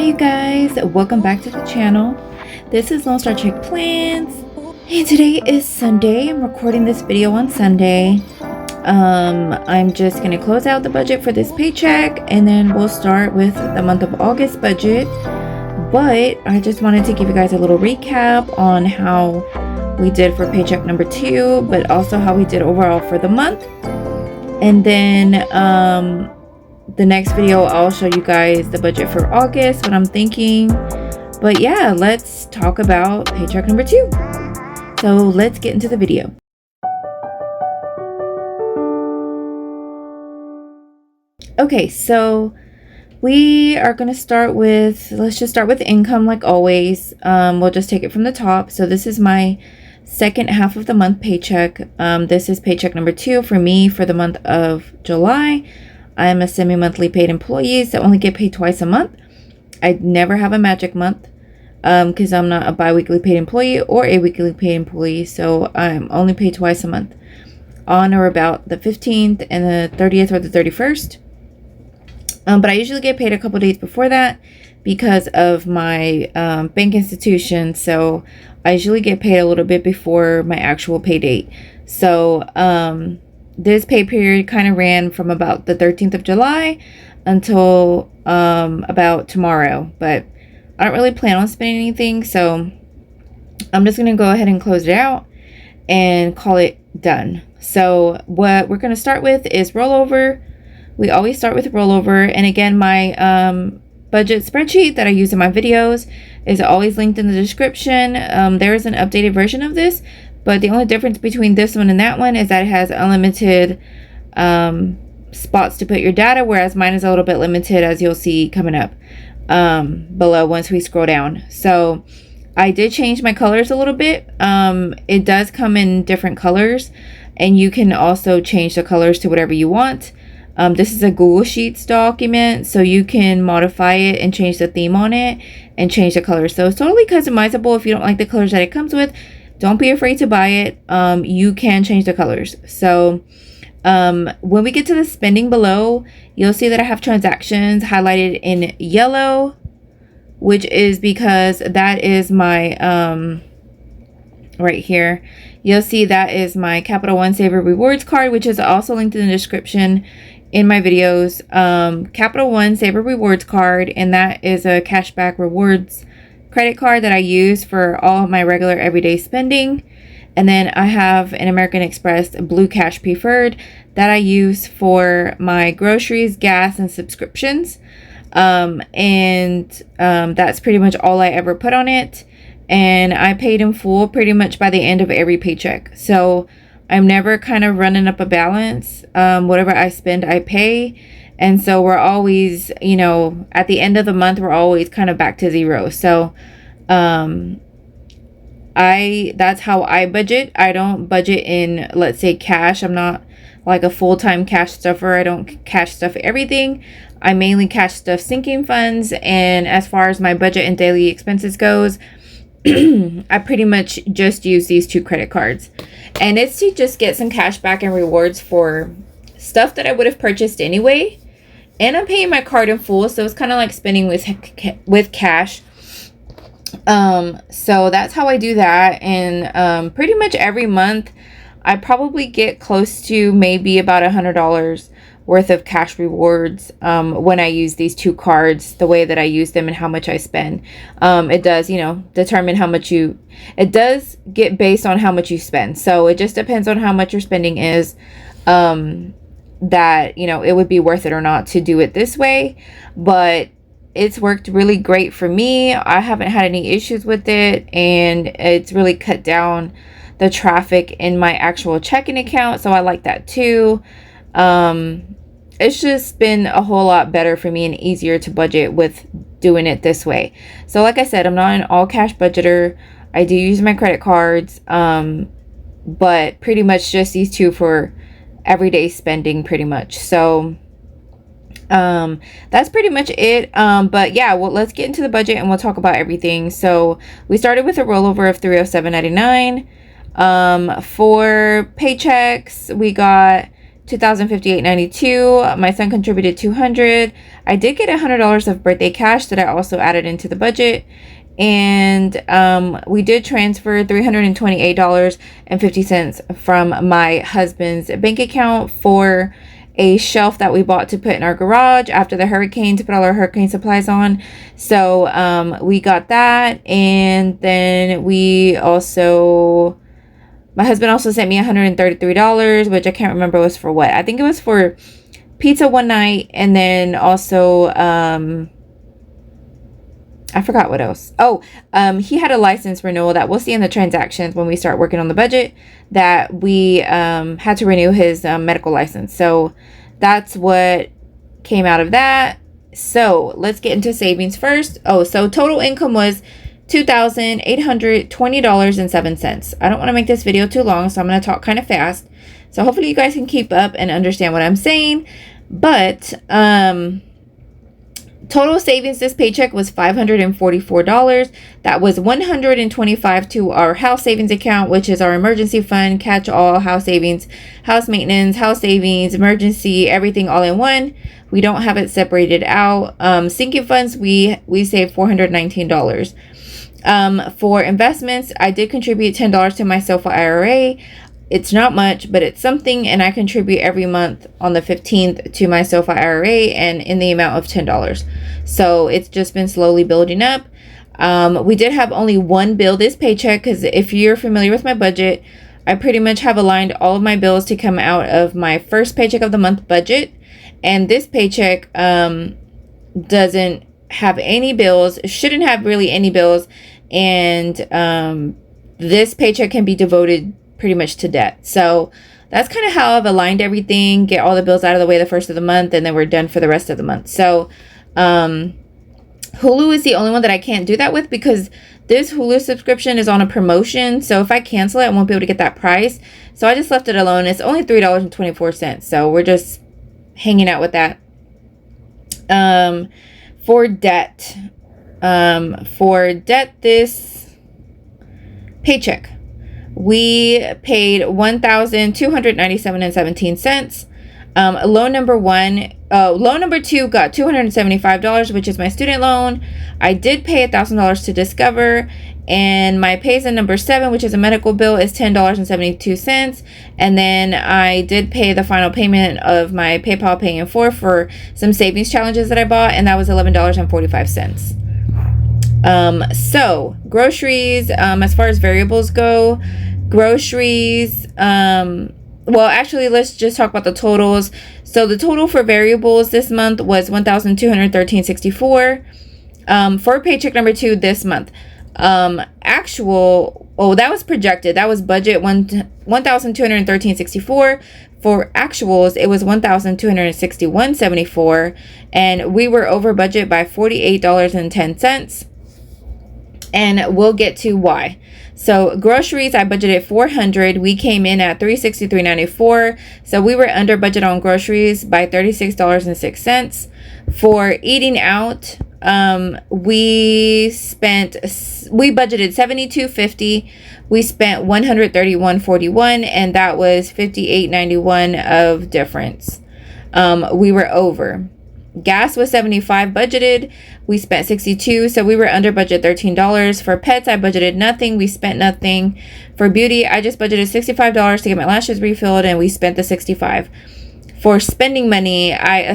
Hi you guys, welcome back to the channel. This is Lone Star Chick Plans. Hey, today is Sunday. I'm recording this video on Sunday. I'm just gonna close out the budget for this paycheck and then we'll start with the month of August budget. But I just wanted to give you guys a little recap on how we did for paycheck number 2, but also how we did overall for the month. And then the next video I'll show you guys the budget for August, what I'm thinking. But yeah, let's talk about paycheck number 2. So let's get into the video. Okay, so we are going to start with, let's just start with income like always. We'll just take it from the top. So this is my second half of the month paycheck. This is paycheck number 2 for me for the month of July. I'm a semi-monthly paid employee, so I only get paid twice a month. I never have a magic month because I'm not a bi-weekly paid employee or a weekly paid employee, so I'm only paid twice a month, on or about the 15th and the 30th or the 31st. But I usually get paid a couple days before that because of my bank institution, so I usually get paid a little bit before my actual pay date. So this pay period kind of ran from about the 13th of July until about tomorrow, but I don't really plan on spending anything, so I'm just gonna go ahead and close it out and call it done. So what we're gonna start with is rollover. We always start with rollover, and again, my budget spreadsheet that I use in my videos is always linked in the description. There is an updated version of this, but the only difference between this one and that one is that it has unlimited spots to put your data, whereas mine is a little bit limited, as you'll see coming up below once we scroll down. So I did change my colors a little bit. It does come in different colors, and you can also change the colors to whatever you want. This is a Google Sheets document, so you can modify it and change the theme on it and change the colors. So it's totally customizable. If you don't like the colors that it comes with, don't be afraid to buy it. You can change the colors. So when we get to the spending below, you'll see that I have transactions highlighted in yellow, which is because that is my right here. You'll see that is my Capital One Saver Rewards card, which is also linked in the description in my videos. Capital One Saver Rewards card, and that is a cashback rewards credit card that I use for all of my regular everyday spending. And then I have an American Express Blue Cash Preferred that I use for my groceries, gas, and subscriptions. That's pretty much all I ever put on it. And I paid in full pretty much by the end of every paycheck. So I'm never kind of running up a balance. Whatever I spend, I pay. And so we're always, you know, at the end of the month, we're always kind of back to zero. So that's how I budget. I don't budget in, let's say, cash. I'm not like a full-time cash stuffer. I don't cash stuff everything. I mainly cash stuff sinking funds. And as far as my budget and daily expenses goes, I pretty much just use these 2 credit cards. And it's to just get some cash back and rewards for stuff that I would have purchased anyway. And I'm paying my card in full, so it's kind of like spending with cash. So that's how I do that. And pretty much every month, I probably get close to maybe about $100 worth of cash rewards when I use these 2 cards, the way that I use them and how much I spend. It does, you know, determine how much it does get based on how much you spend. So it just depends on how much your spending is, that, you know, it would be worth it or not to do it this way. But it's worked really great for me. I haven't had any issues with it, and it's really cut down the traffic in my actual checking account. So I like that too. It's just been a whole lot better for me and easier to budget with doing it this way. So like I said, I'm not an all cash budgeter. I do use my credit cards, but pretty much just these 2 for everyday spending pretty much. So that's pretty much it. But yeah, well, let's get into the budget and we'll talk about everything. So we started with a rollover of $307.99. For paychecks, we got $2,058.92. My son contributed $200. I did get $100 of birthday cash that I also added into the budget. And we did transfer $328.50 from my husband's bank account for a shelf that we bought to put in our garage after the hurricane, to put all our hurricane supplies on. So we got that. And then my husband also sent me $133, which I can't remember was for what. I think it was for pizza one night, and then also I forgot what else. Oh, he had a license renewal that we'll see in the transactions when we start working on the budget, that we had to renew his medical license. So that's what came out of that. So let's get into savings first. Oh, so total income was $2,820.07. I don't want to make this video too long, so I'm going to talk kind of fast. So hopefully you guys can keep up and understand what I'm saying. But total savings this paycheck was $544. That was $125 to our house savings account, which is our emergency fund, catch-all, house savings, house maintenance, house savings, emergency, everything all in one. We don't have it separated out. Sinking funds, we saved $419. For investments, I did contribute $10 to my SoFi IRA. It's not much, but it's something, and I contribute every month on the 15th to my SoFi IRA, and in the amount of $10. So it's just been slowly building up. We did have only one bill this paycheck, because if you're familiar with my budget, I pretty much have aligned all of my bills to come out of my first paycheck of the month budget. And this paycheck doesn't have any bills, shouldn't have really any bills, and this paycheck can be devoted pretty much to debt. So that's kind of how I've aligned everything, get all the bills out of the way the first of the month, and then we're done for the rest of the month. So Hulu is the only one that I can't do that with, because this Hulu subscription is on a promotion. So if I cancel it, I won't be able to get that price. So I just left it alone. It's only $3.24. So we're just hanging out with that. For debt, this paycheck, we paid $1,297.17. Loan number two got $275, which is my student loan. I did pay $1,000 to Discover, and my pays in number 7, which is a medical bill, is $10.72. And then I did pay the final payment of my PayPal Pay in 4 for some savings challenges that I bought, and that was $11.45. So groceries, as far as variables go, groceries, well, actually, let's just talk about the totals. So the total for variables this month was $1,213.64. For paycheck number 2 this month, actual, that was projected. That was budget $1,213.64. For actuals, it was $1,261.74, and we were over budget by $48.10. And we'll get to why. So groceries, I budgeted $400. We came in at $363.94. So we were under budget on groceries by $36.06. For eating out, we budgeted $72.50. We spent $131.41, and that was $58.91 of difference. We were over. Gas was $75 budgeted. We spent $62, so we were under budget $13. For pets, I budgeted nothing. We spent nothing. For beauty, I just budgeted $65 to get my lashes refilled, and we spent the $65. For spending money, I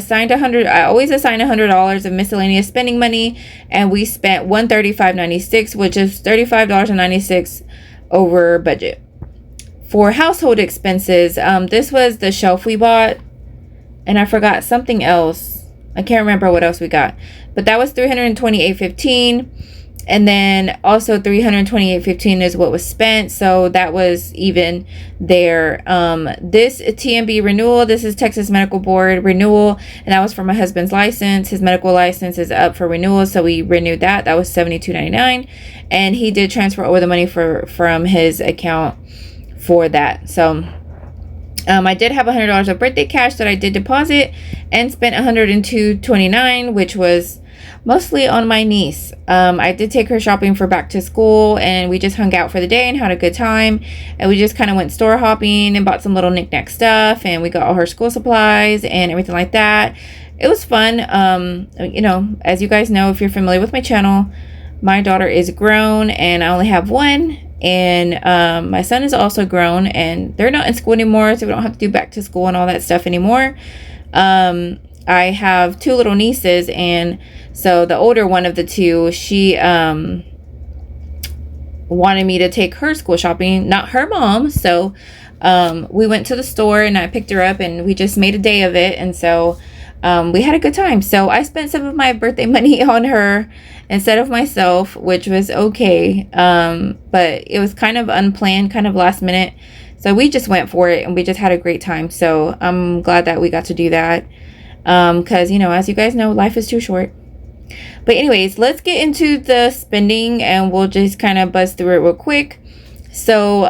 always assign $100 of miscellaneous spending money, and we spent $135.96, which is $35.96 over budget. For household expenses, this was the shelf we bought, and I forgot something else. I can't remember what else we got, but that was $328.15, and then also $328.15 is what was spent, so that was even there. This TMB renewal, this is Texas Medical Board renewal, and that was for my husband's license. His medical license is up for renewal, so we renewed that. That was $72.99, and he did transfer over the money from his account for that. So I did have $100 of birthday cash that I did deposit, and spent $102.29, which was Mostly on my niece. I did take her shopping for back to school, and we just hung out for the day and had a good time. And we just kind of went store hopping and bought some little knickknack stuff, and we got all her school supplies and everything like that. It was fun. As you guys know, if you're familiar with my channel, my daughter is grown and I only have one. And my son is also grown, and they're not in school anymore, so we don't have to do back to school and all that stuff anymore. I have two little nieces, and so the older one of the two, she wanted me to take her school shopping, not her mom. So we went to the store and I picked her up, and we just made a day of it. And so we had a good time. So I spent some of my birthday money on her instead of myself, which was okay. But it was kind of unplanned, kind of last minute. So we just went for it and we just had a great time. So I'm glad that we got to do that. Because, as you guys know, life is too short. But anyways, let's get into the spending and we'll just kind of buzz through it real quick. So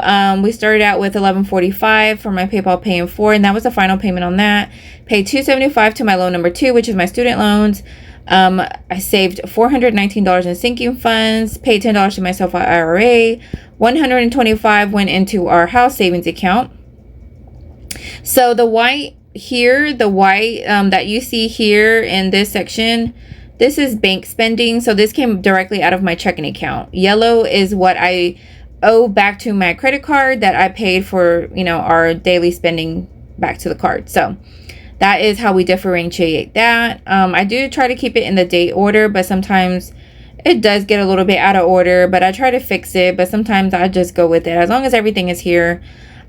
we started out with $11.45 for my PayPal Pay in 4, and that was the final payment on that. Paid $275 to my loan number 2, which is my student loans. I saved $419 in sinking funds, paid $10 to my SoFi IRA, $125 went into our house savings account. So the white here, that you see here in this section, this is bank spending. So this came directly out of my checking account. Yellow is what I owe back to my credit card that I paid for, our daily spending back to the card. So that is how we differentiate that. I do try to keep it in the date order, but sometimes it does get a little bit out of order, but I try to fix it. But sometimes I just go with it. As long as everything is here,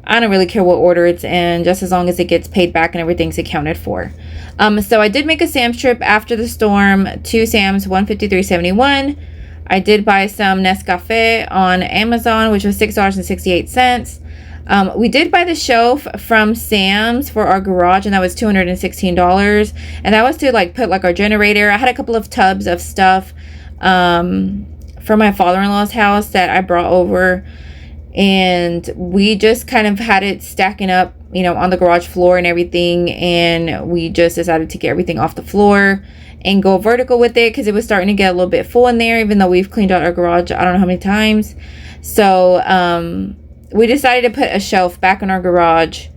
I don't really care what order it's in, just as long as it gets paid back and everything's accounted for. So I did make a Sam's trip after the storm to Sam's, $153.71. I did buy some Nescafe on Amazon, which was $6.68. We did buy the shelf from Sam's for our garage, and that was $216. And that was to put our generator. I had a couple of tubs of stuff from my father-in-law's house that I brought over, and we just kind of had it stacking up, on the garage floor and everything. And we just decided to get everything off the floor and go vertical with it because it was starting to get a little bit full in there, even though we've cleaned out our garage I don't know how many times. So we decided to put a shelf back in our garage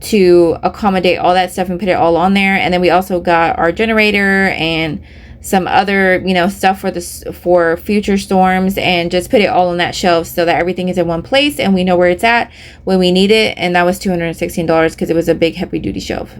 to accommodate all that stuff and put it all on there. And then we also got our generator and some other stuff for future storms, and just put it all on that shelf so that everything is in one place and we know where it's at when we need it. And that was $216 because it was a big heavy duty shelf.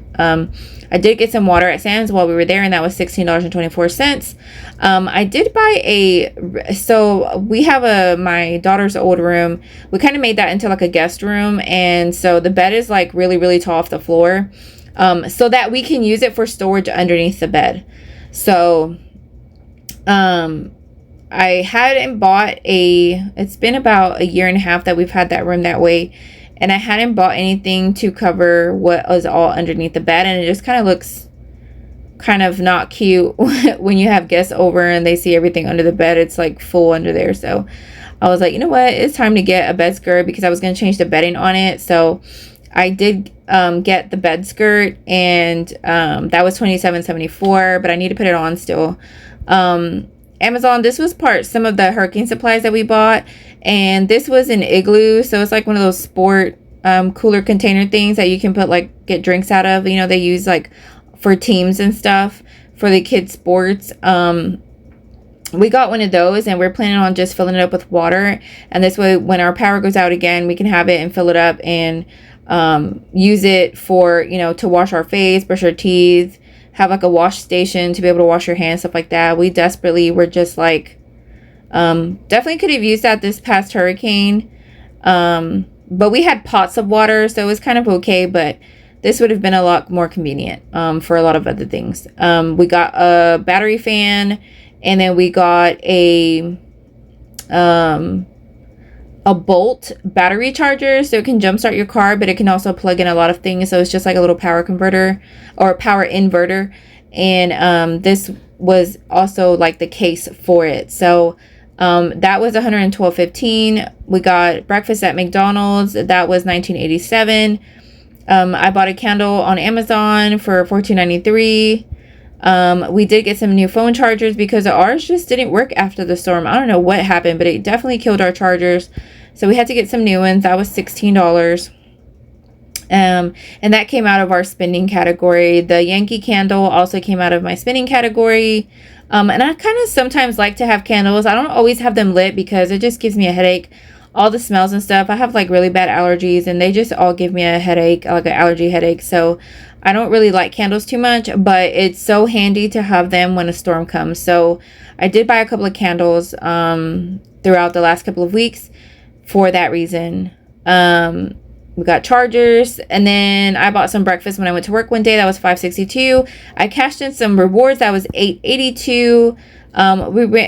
I did get some water at Sam's while we were there, and that was $16.24. I did buy so we have my daughter's old room. We kind of made that into a guest room, and so the bed is really, really tall off the floor, so that we can use it for storage underneath the bed. So I hadn't bought it's been about a year and a half that we've had that room that way, and I hadn't bought anything to cover what was all underneath the bed, and it just kind of looks kind of not cute when you have guests over and they see everything under the bed. It's full under there. So I was like, you know what, it's time to get a bed skirt, because I was going to change the bedding on it. So I did get the bed skirt, and that was $27.74, but I need to put it on still. Amazon, this was some of the hurricane supplies that we bought, and this was an igloo, so it's one of those sport cooler container things that you can put get drinks out of. They use for teams and stuff for the kids sports. We got one of those, and we're planning on just filling it up with water, and this way when our power goes out again, we can have it and fill it up and use it for to wash our face, brush our teeth, have a wash station to be able to wash your hands, stuff like that. We desperately were just definitely could have used that this past hurricane, but we had pots of water, so it was kind of okay, but this would have been a lot more convenient for a lot of other things. We got a battery fan, and then we got a Bolt battery charger, so it can jumpstart your car, but it can also plug in a lot of things. So it's just a little power converter or power inverter. And this was also the case for it. So that was $112.15. We got breakfast at McDonald's. That was $19.87. I bought a candle on Amazon for $14.93. We did get some new phone chargers because ours just didn't work after the storm. I don't know what happened, but it definitely killed our chargers. So we had to get some new ones. That was $16. And that came out of our spending category. The Yankee candle also came out of my spending category. And I kind of sometimes like to have candles. I don't always have them lit because it just gives me a headache. All the smells and stuff. I have like really bad allergies and they just all give me a headache, like an allergy headache. So I don't really like candles too much, but it's so handy to have them when a storm comes. So I did buy a couple of candles throughout the last couple of weeks for that reason. We got chargers, and then I bought some breakfast when I went to work one day. That was $5.62. I cashed in some rewards. That was $8.82.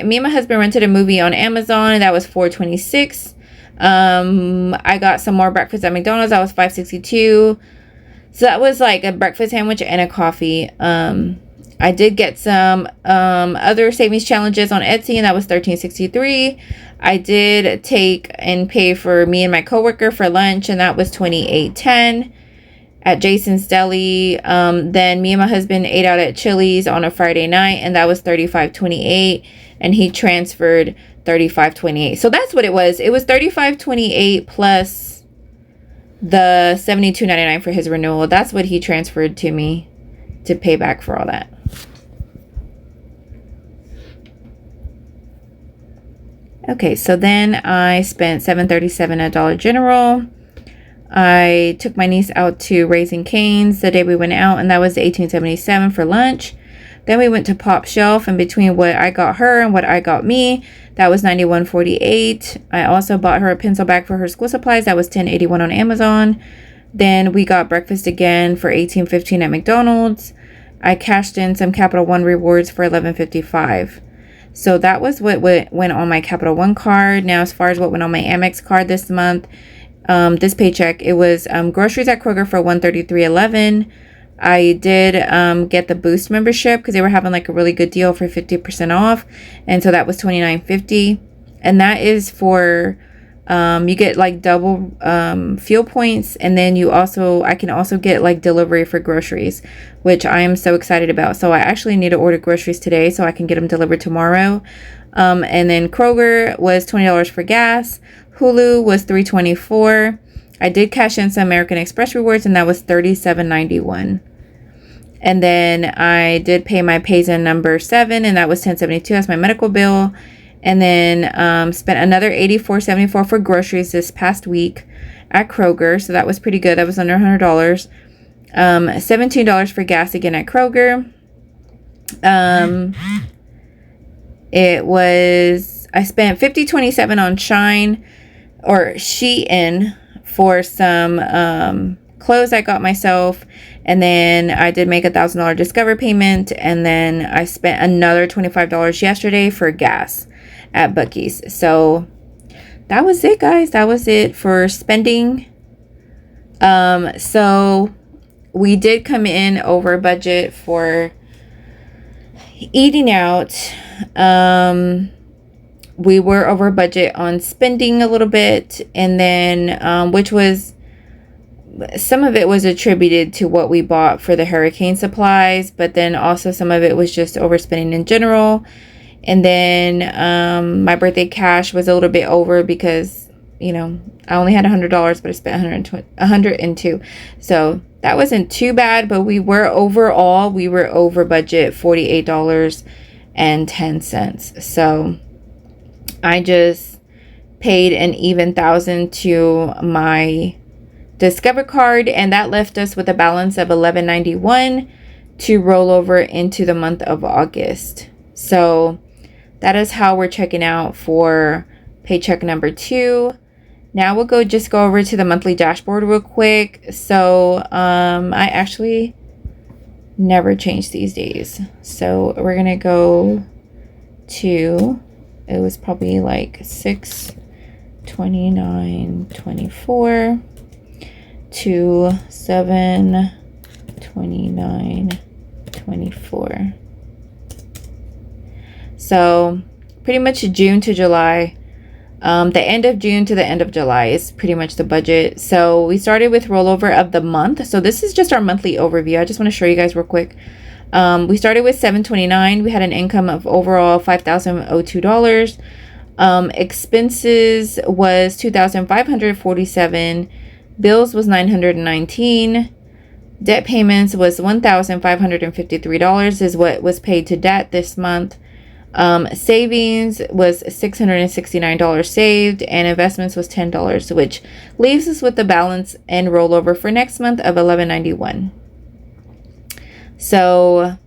Me and my husband rented a movie on Amazon, and that was $4.26. I got some more breakfast at McDonald's. That was $5.62. So that was like a breakfast sandwich and a coffee. I did get some other savings challenges on Etsy, and that was $13.63. I did take and pay for me and my coworker for lunch, and that was $28.10 at Jason's Deli. Then me and my husband ate out at Chili's on a Friday night, and that was $35.28, and he transferred $35.28. So that's what it was. It was $35.28 plus the $72.99 for his renewal. That's what he transferred to me to pay back for all that. Okay, so then I spent $7.37 at Dollar General. I took my niece out to Raising Cane's the day we went out, and that was $18.77 for lunch. Then we went to Pop Shelf, and between what I got her and what I got me, that was $91.48. I also bought her a pencil bag for her school supplies. That was $10.81 on Amazon. Then we got breakfast again for $18.15 at McDonald's. I cashed in some Capital One rewards for $11.55. So that was what went on my Capital One card. Now, as far as what went on my Amex card this month, this paycheck, it was groceries at Kroger for $133.11. I did get the Boost membership because they were having like a really good deal for 50% off, and so that was $29.50. And that is for you get like double fuel points, and then I can also get like delivery for groceries, which I am so excited about. So I actually need to order groceries today so I can get them delivered tomorrow. And then Kroger was $20 for gas. Hulu was $3.24. I did cash in some American Express rewards, and that was $37.91. And then I did pay my Payzen number 7, and that was $10.72. That's my medical bill. And then spent another $84.74 for groceries this past week at Kroger. So that was pretty good. That was under $100. $17 for gas again at Kroger. I spent $50.27 on Shein for some clothes I got myself. And then I did make $1,000 Discover payment. And then I spent another $25 yesterday for gas at Buc-ee's. So that was it, guys. That was it for spending. So we did come in over budget for eating out. We were over budget on spending a little bit, and then which was, some of it was attributed to what we bought for the hurricane supplies, but then also some of it was just overspending in general. And then my birthday cash was a little bit over because, I only had $100, but I spent $102. So that wasn't too bad, but we were over budget $48.10. So I just paid an even $1,000 to my Discover card, and that left us with a balance of $11.91 to roll over into the month of August. So that is how we're checking out for paycheck number 2. Now we'll go over to the monthly dashboard real quick. So I actually never change these days. So we're gonna go to, it was probably like 6/29/24 to 7/29/24. So pretty much June to July. The end of June to the end of July is pretty much the budget. So we started with rollover of the month. So this is just our monthly overview. I just want to show you guys real quick. We started with $729. We had an income of overall $5,002. Expenses was $2,547. Bills was $919. Debt payments was $1,553 is what was paid to debt this month. Savings was $669 saved, and investments was $10, which leaves us with the balance and rollover for next month of $1191. So,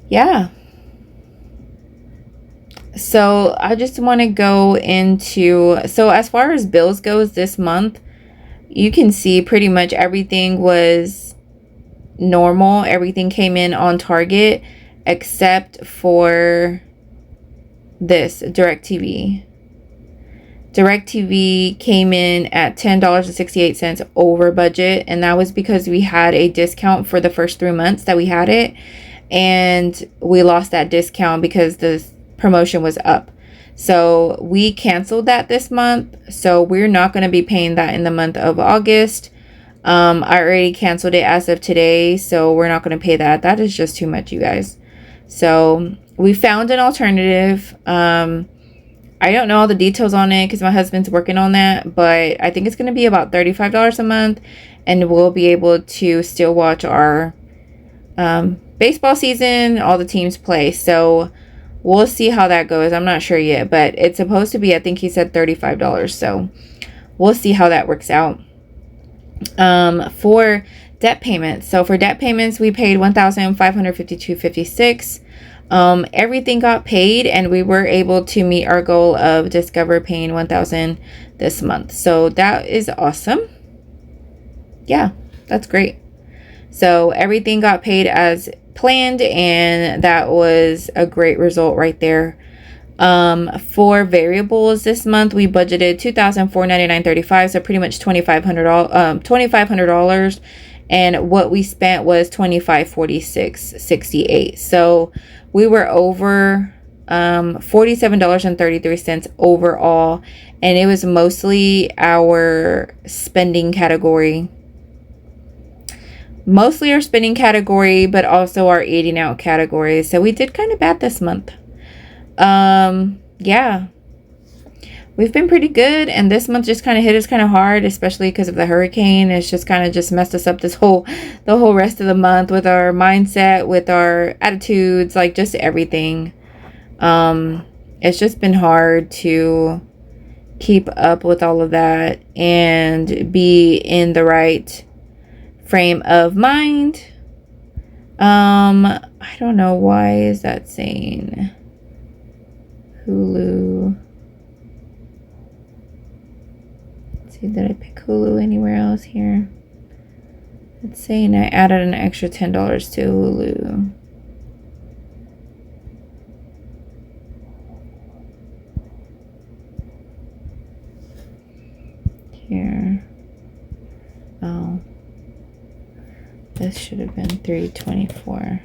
yeah. So I just want to go into, so as far as bills goes this month, you can see pretty much everything was normal. Everything came in on target except for this DirecTV. DirecTV came in at $10.68 over budget, and that was because we had a discount for the first 3 months that we had it, and we lost that discount because the promotion was up. So we canceled that this month, so we're not going to be paying that in the month of August. I already canceled it as of today, so we're not going to pay that. That is just too much, you guys. So we found an alternative. I don't know all the details on it because my husband's working on that, but I think it's going to be about $35 a month, and we'll be able to still watch our baseball season, all the teams play. So we'll see how that goes. I'm not sure yet, but it's supposed to be, I think he said $35. So we'll see how that works out. For debt payments. So for debt payments, we paid $1,552.56. Everything got paid, and we were able to meet our goal of Discover paying $1,000 this month. So that is awesome. Yeah, that's great. So everything got paid as planned, and that was a great result right there. For variables this month, we budgeted $2,499.35, so pretty much $2,500, and what we spent was $2,546.68. So we were over $47.33 overall, and it was mostly our spending category. Mostly our spending category, but also our eating out category. So we did kind of bad this month. Yeah, we've been pretty good, and this month just kind of hit us kind of hard, especially because of the hurricane. It's just kind of just messed us up the whole rest of the month with our mindset, with our attitudes, like just everything. It's just been hard to keep up with all of that and be in the right frame of mind. I don't know, why is that saying Hulu? Let's see, did I pick Hulu anywhere else here? It's saying I added an extra $10 to Hulu. Here. Oh. This should have been $324.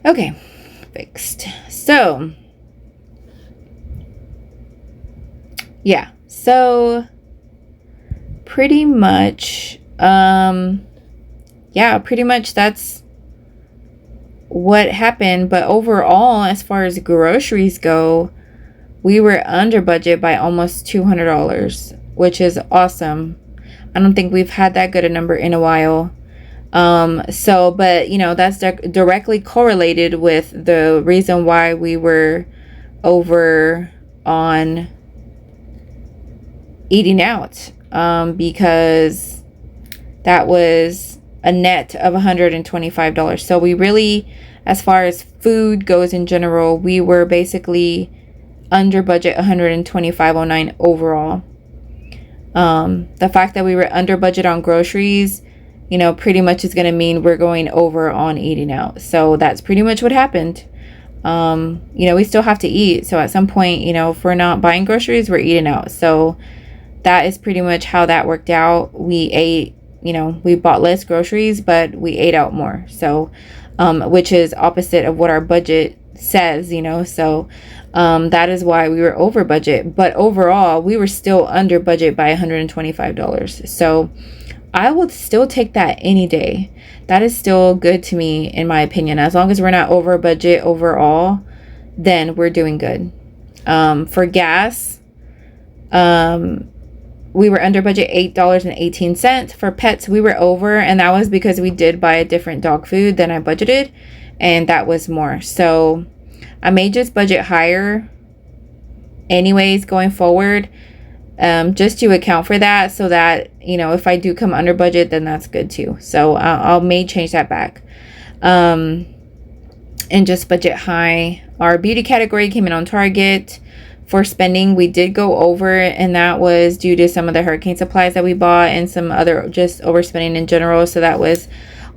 Okay, fixed. So, yeah. So, pretty much, yeah, pretty much that's what happened. But overall, as far as groceries go, we were under budget by almost $200, which is awesome. I don't think we've had that good a number in a while. So, but you know, that's directly correlated with the reason why we were over on eating out, because that was a net of $125. So we really, as far as food goes in general, we were basically under budget $125.09 overall. The fact that we were under budget on groceries, you know, pretty much is going to mean we're going over on eating out. So that's pretty much what happened. You know, we still have to eat. So at some point, you know, if we're not buying groceries, we're eating out. So that is pretty much how that worked out. We ate, you know, we bought less groceries, but we ate out more. So, which is opposite of what our budget says, you know. So that is why we were over budget, but overall we were still under budget by $125. So I would still take that any day. That is still good to me, in my opinion. As long as we're not over budget overall, then we're doing good. For gas, we were under budget $8.18. For pets, we were over, and that was because we did buy a different dog food than I budgeted, and that was more. So I may just budget higher anyways going forward, just to account for that, so that, you know, if I do come under budget, then that's good too. So I'll may change that back, and just budget high. Our beauty category came in on target. For spending, we did go over, and that was due to some of the hurricane supplies that we bought and some other just overspending in general. So that was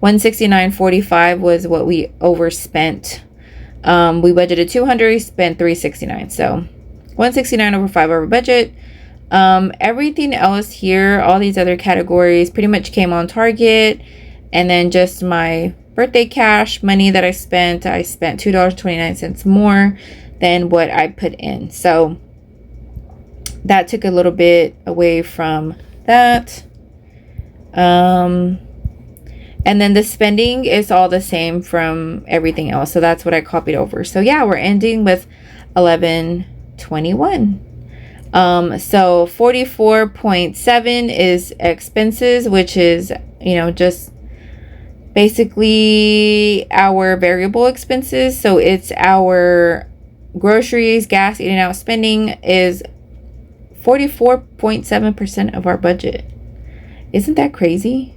$169.45 was what we overspent. We budgeted $200, spent $369, so $169 over 5 over budget. Everything else here, all these other categories pretty much came on target. And then just my birthday cash money that I spent $2.29 more than what I put in. So that took a little bit away from that. And then the spending is all the same from everything else. So that's what I copied over. So yeah, we're ending with 1121. So 44.7 is expenses, which is, you know, just basically our variable expenses. So it's our groceries, gas, eating out, spending is 44.7% of our budget. Isn't that crazy?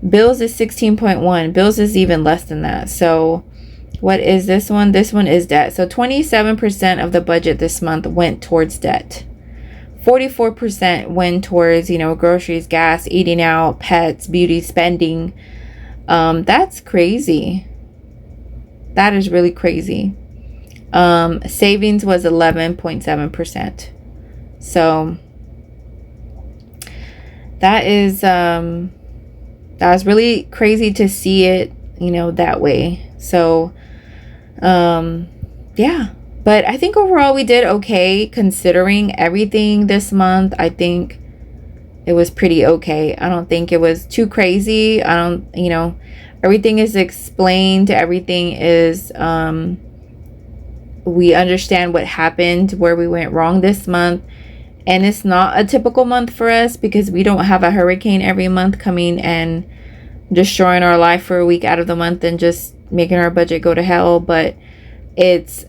Bills is 16.1. Bills is even less than that. So what is this one? This one is debt. So 27% of the budget this month went towards debt. 44% went towards, you know, groceries, gas, eating out, pets, beauty, spending. That's crazy. That is really crazy. Savings was 11.7%. So that was really crazy to see it, you know, that way. So yeah, but I think overall we did okay considering everything this month. I think it was pretty okay. I don't think it was too crazy. I don't, you know, everything is explained. Everything is, we understand what happened, where we went wrong this month. And it's not a typical month for us because we don't have a hurricane every month coming and destroying our life for a week out of the month and just making our budget go to hell. But it's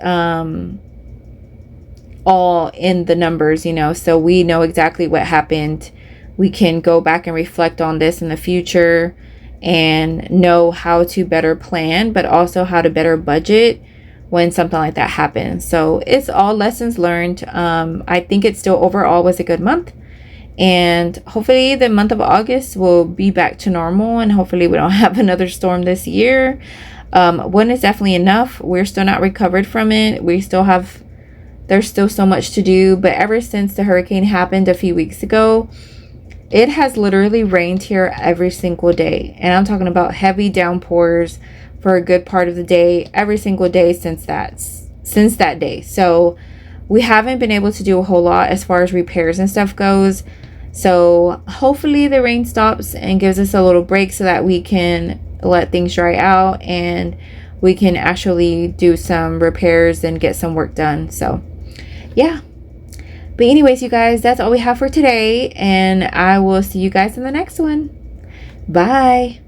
all in the numbers, you know, so we know exactly what happened. We can go back and reflect on this in the future and know how to better plan, but also how to better budget when something like that happens. So it's all lessons learned. I think it still overall was a good month, and hopefully the month of August will be back to normal, and hopefully we don't have another storm this year. One is definitely enough. We're still not recovered from it. There's still so much to do, but ever since the hurricane happened a few weeks ago, it has literally rained here every single day. And I'm talking about heavy downpours for a good part of the day, every single day since that day. So we haven't been able to do a whole lot as far as repairs and stuff goes. So hopefully the rain stops and gives us a little break so that we can let things dry out and we can actually do some repairs and get some work done. So yeah. But anyways, you guys, that's all we have for today, and I will see you guys in the next one. Bye.